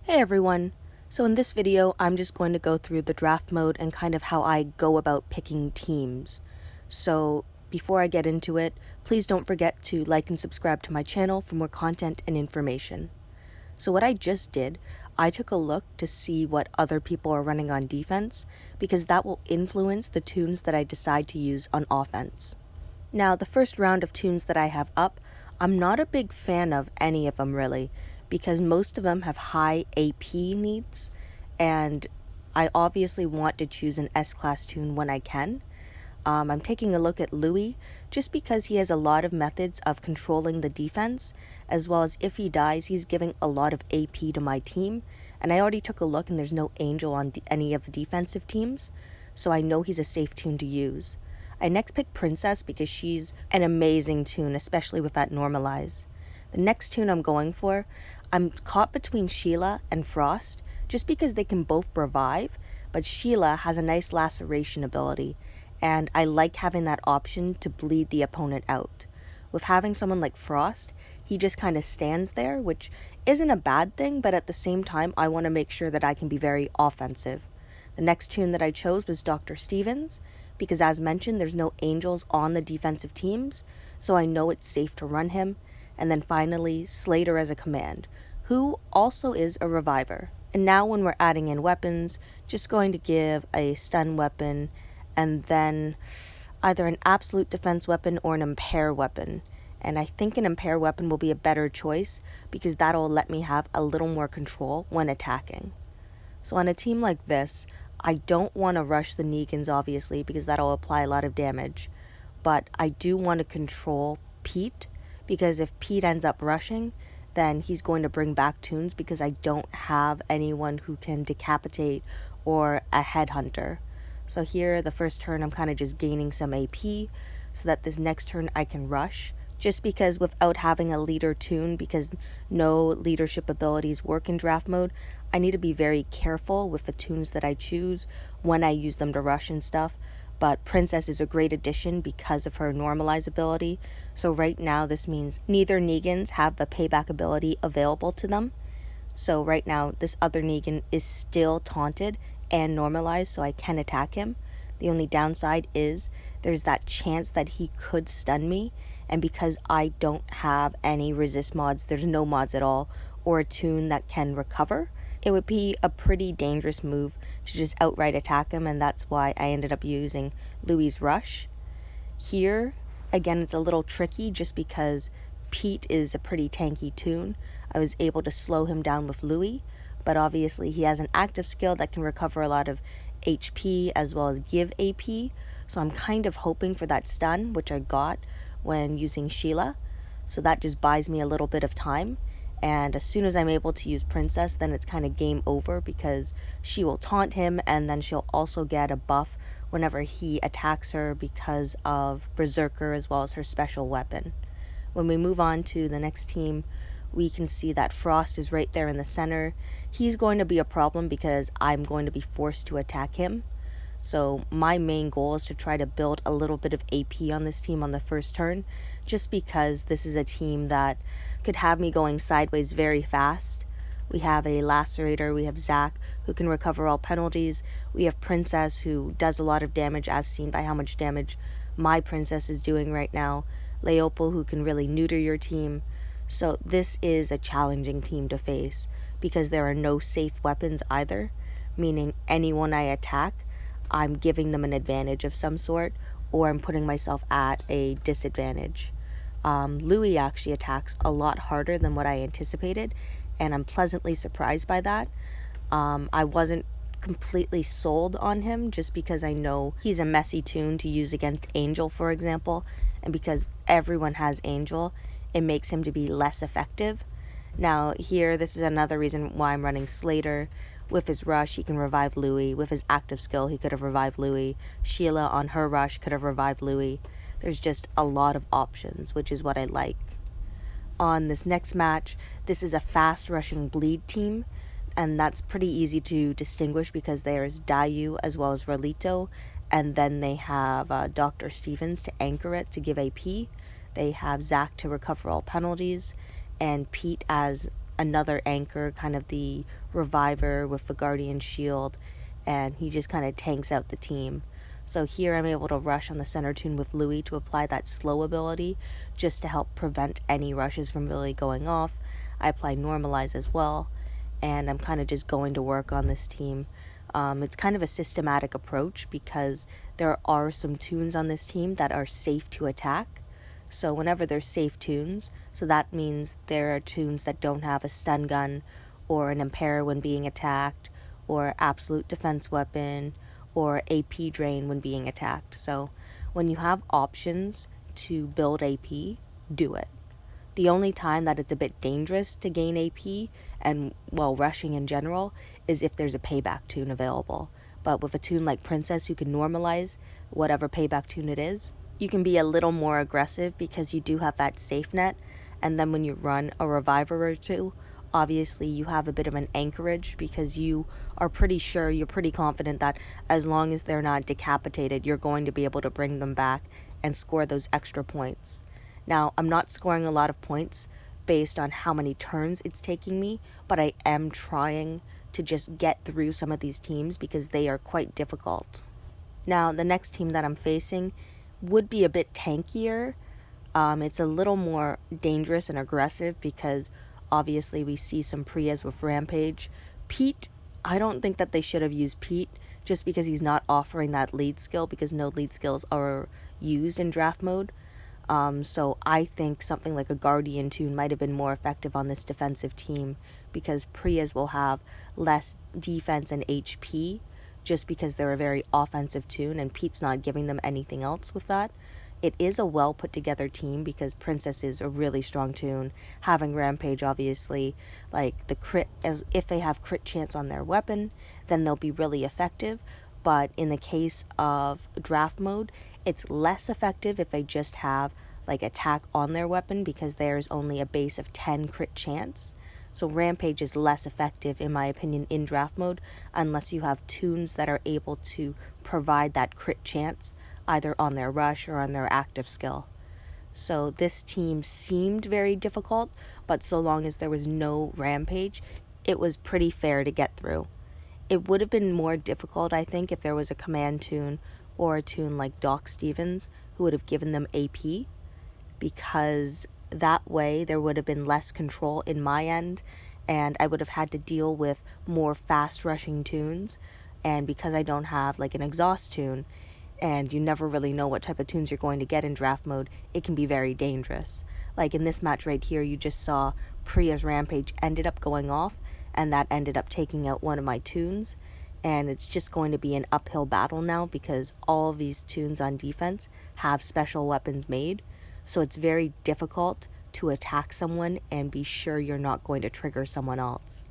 Hey everyone! So in this video, I'm just going to go through the draft mode and kind of how I go about picking teams. So before I get into it, please don't forget to like and subscribe to my channel for more content and information. So what I just did, I took a look to see what other people are running on defense, because that will influence the tunes that I decide to use on offense. Now, the first round of tunes that I have up, I'm not a big fan of any of them really, because most of them have high AP needs, and I obviously want to choose an S-class tune when I can. I'm taking a look at Louis, just because he has a lot of methods of controlling the defense, as well as if he dies, he's giving a lot of AP to my team, and I already took a look and there's no Angel on any of the defensive teams, so I know he's a safe tune to use. I next picked Princess because she's an amazing tune, especially with that normalize. The next tune I'm going for, I'm caught between Sheila and Frost, just because they can both revive, but Sheila has a nice laceration ability, and I like having that option to bleed the opponent out. With having someone like Frost, he just kind of stands there, which isn't a bad thing, but at the same time, I want to make sure that I can be very offensive. The next tune that I chose was Dr. Stevens, because as mentioned, there's no Angels on the defensive teams, so I know it's safe to run him. And then finally, Slater as a command, who also is a reviver. And now when we're adding in weapons, just going to give a stun weapon, and then either an absolute defense weapon or an impair weapon. And I think an impair weapon will be a better choice, because that'll let me have a little more control when attacking. So on a team like this, I don't want to rush the Negans obviously, because that'll apply a lot of damage. But I do want to control Pete, because if Pete ends up rushing, then he's going to bring back tunes, because I don't have anyone who can decapitate or a headhunter. So here, the first turn, I'm kind of just gaining some AP, so that this next turn I can rush. Just because without having a leader tune, because no leadership abilities work in draft mode, I need to be very careful with the tunes that I choose when I use them to rush and stuff. But Princess is a great addition because of her normalize ability, so right now this means neither Negans have the payback ability available to them. So right now this other Negan is still taunted and normalized, so I can attack him. The only downside is there's that chance that he could stun me, and because I don't have any resist mods, there's no mods at all, or a tune that can recover, it would be a pretty dangerous move to just outright attack him, and that's why I ended up using Louis' Rush. Here, again, it's a little tricky just because Pete is a pretty tanky tune. I was able to slow him down with Louis, but obviously he has an active skill that can recover a lot of HP as well as give AP, so I'm kind of hoping for that stun, which I got when using Sheila, so that just buys me a little bit of time. And as soon as I'm able to use Princess, then it's kind of game over, because she will taunt him, and then she'll also get a buff whenever he attacks her because of Berserker as well as her special weapon. When we move on to the next team, we can see that Frost is right there in the center. He's going to be a problem because I'm going to be forced to attack him. So my main goal is to try to build a little bit of AP on this team on the first turn, just because this is a team that could have me going sideways very fast. We have a Lacerator, we have Zack, who can recover all penalties, we have Princess, who does a lot of damage as seen by how much damage my Princess is doing right now, Leopold, who can really neuter your team. So this is a challenging team to face, because there are no safe weapons either, meaning anyone I attack, I'm giving them an advantage of some sort, or I'm putting myself at a disadvantage. Louis actually attacks a lot harder than what I anticipated, and I'm pleasantly surprised by that. I wasn't completely sold on him, just because I know he's a messy tune to use against Angel, for example, and because everyone has Angel, it makes him to be less effective. Now here, this is another reason why I'm running Slater. With his rush, he can revive Louis. With his active skill, he could have revived Louis. Sheila on her rush could have revived Louis. There's just a lot of options, which is what I like. On this next match, this is a fast rushing bleed team, and that's pretty easy to distinguish because there's Dayu as well as Rolito, and then they have Dr. Stevens to anchor it to give AP. They have Zack to recover all penalties, and Pete as another anchor, kind of the reviver with the guardian shield, and he just kind of tanks out the team. So here I'm able to rush on the center toon with Louis to apply that slow ability just to help prevent any rushes from really going off. I apply normalize as well, and I'm kind of just going to work on this team. It's kind of a systematic approach because there are some toons on this team that are safe to attack. So whenever there's safe toons, so that means there are toons that don't have a stun gun or an impair when being attacked or absolute defense weapon or AP drain when being attacked. So when you have options to build AP, do it. The only time that it's a bit dangerous to gain AP and, well, rushing in general is if there's a payback toon available. But with a toon like Princess who can normalize whatever payback toon it is, you can be a little more aggressive because you do have that safe net. And then when you run a reviver or two, obviously you have a bit of an anchorage because you are pretty sure, you're pretty confident that as long as they're not decapitated, you're going to be able to bring them back and score those extra points. Now, I'm not scoring a lot of points based on how many turns it's taking me, but I am trying to just get through some of these teams because they are quite difficult. Now, the next team that I'm facing would be a bit tankier. It's a little more dangerous and aggressive because obviously we see some Priyas with Rampage. Pete, I don't think that they should have used Pete just because he's not offering that lead skill because no lead skills are used in draft mode. So I think something like a Guardian toon might have been more effective on this defensive team because Priyas will have less defense and HP just because they're a very offensive toon and Pete's not giving them anything else with that. It is a well put together team because Princess is a really strong toon. Having Rampage, obviously, like the crit, as if they have crit chance on their weapon, then they'll be really effective. But in the case of draft mode, it's less effective if they just have like attack on their weapon because there's only a base of 10 crit chance. So Rampage is less effective in my opinion in draft mode unless you have toons that are able to provide that crit chance either on their rush or on their active skill. So this team seemed very difficult, but so long as there was no Rampage, it was pretty fair to get through. It would have been more difficult, I think, if there was a command toon or a toon like Doc Stevens who would have given them AP, because that way there would have been less control in my end and I would have had to deal with more fast rushing toons. And because I don't have like an exhaust toon and you never really know what type of toons you're going to get in draft mode, it can be very dangerous. Like in this match right here, you just saw Priya's Rampage ended up going off and that ended up taking out one of my toons. And it's just going to be an uphill battle now because all of these toons on defense have special weapons made. So it's very difficult to attack someone and be sure you're not going to trigger someone else.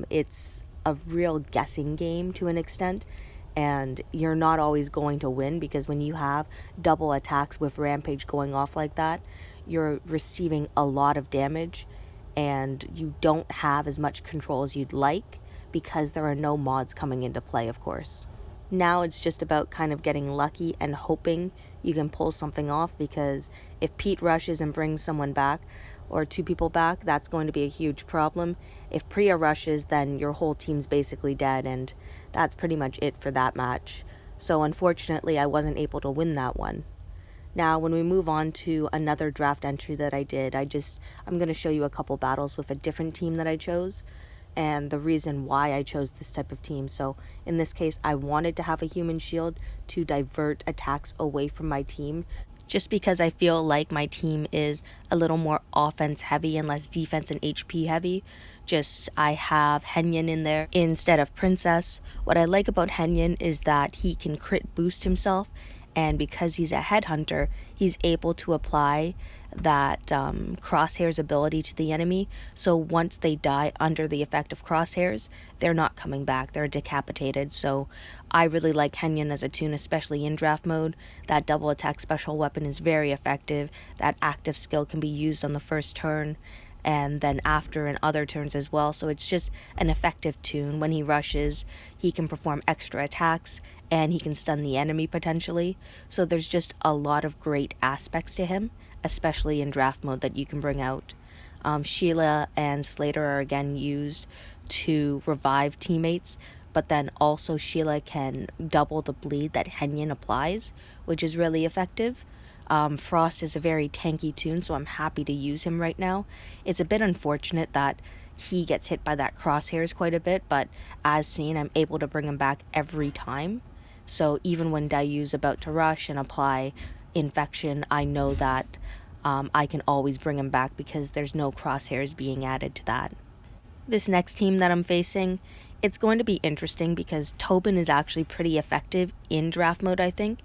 It's a real guessing game to an extent, and you're not always going to win because when you have double attacks with Rampage going off like that, you're receiving a lot of damage and you don't have as much control as you'd like because there are no mods coming into play, of course. Now it's just about kind of getting lucky and hoping you can pull something off because if Pete rushes and brings someone back or two people back, that's going to be a huge problem. If Priya rushes, then your whole team's basically dead and that's pretty much it for that match. So unfortunately, I wasn't able to win that one. Now, when we move on to another draft entry that I did, I'm going to show you a couple battles with a different team that I chose and the reason why I chose this type of team. So in this case, I wanted to have a human shield to divert attacks away from my team, just because I feel like my team is a little more offense heavy and less defense and HP heavy. Just I have Henyon in there instead of Princess. What I like about Henyon is that he can crit boost himself, and because he's a headhunter, he's able to apply that crosshairs ability to the enemy. So once they die under the effect of crosshairs, they're not coming back, they're decapitated. So I really like Henyon as a toon, especially in draft mode. That double attack special weapon is very effective. That active skill can be used on the first turn and then after and other turns as well. So it's just an effective toon. When he rushes, he can perform extra attacks and he can stun the enemy potentially. So there's just a lot of great aspects to him, especially in draft mode, that you can bring out. Sheila and Slater are again used to revive teammates, but then also Sheila can double the bleed that Henyon applies, which is really effective. Frost is a very tanky toon, so I'm happy to use him right now. It's a bit unfortunate that he gets hit by that crosshairs quite a bit, but as seen, I'm able to bring him back every time. So even when Dayu's about to rush and apply infection, I know that I can always bring him back because there's no crosshairs being added to that. This next team that I'm facing, it's going to be interesting because Tobin is actually pretty effective in draft mode, I think,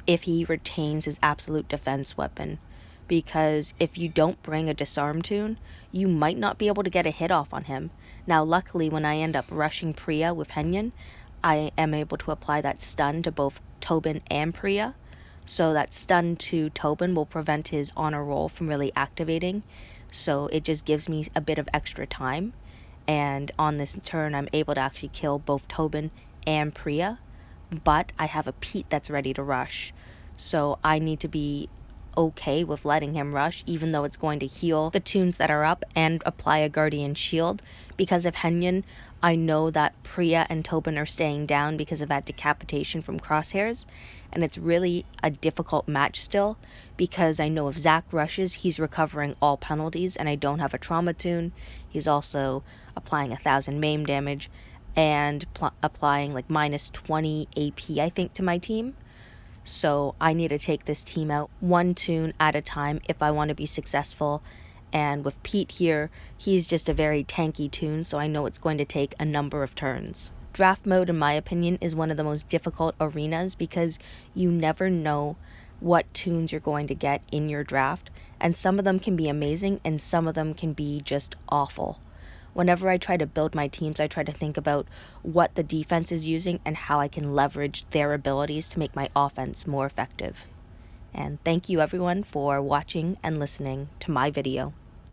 if he retains his absolute defense weapon. Because if you don't bring a disarm toon, you might not be able to get a hit off on him. Now, luckily, when I end up rushing Priya with Henyon, I am able to apply that stun to both Tobin and Priya. So that stun to Tobin will prevent his honor roll from really activating. So it just gives me a bit of extra time. And on this turn, I'm able to actually kill both Tobin and Priya. But I have a Pete that's ready to rush. So I need to be okay with letting him rush, even though it's going to heal the toons that are up and apply a guardian shield. Because of Henyon, I know that Priya and Tobin are staying down because of that decapitation from crosshairs, and it's really a difficult match still, because I know if Zach rushes, he's recovering all penalties, and I don't have a trauma toon. He's also applying 1,000 maim damage, and applying like minus 20 AP, I think, to my team. So I need to take this team out one toon at a time if I want to be successful. And with Pete here, he's just a very tanky toon, so I know it's going to take a number of turns. Draft mode, in my opinion, is one of the most difficult arenas because you never know what toons you're going to get in your draft, and some of them can be amazing and some of them can be just awful. Whenever I try to build my teams, I try to think about what the defense is using and how I can leverage their abilities to make my offense more effective. And thank you everyone for watching and listening to my video.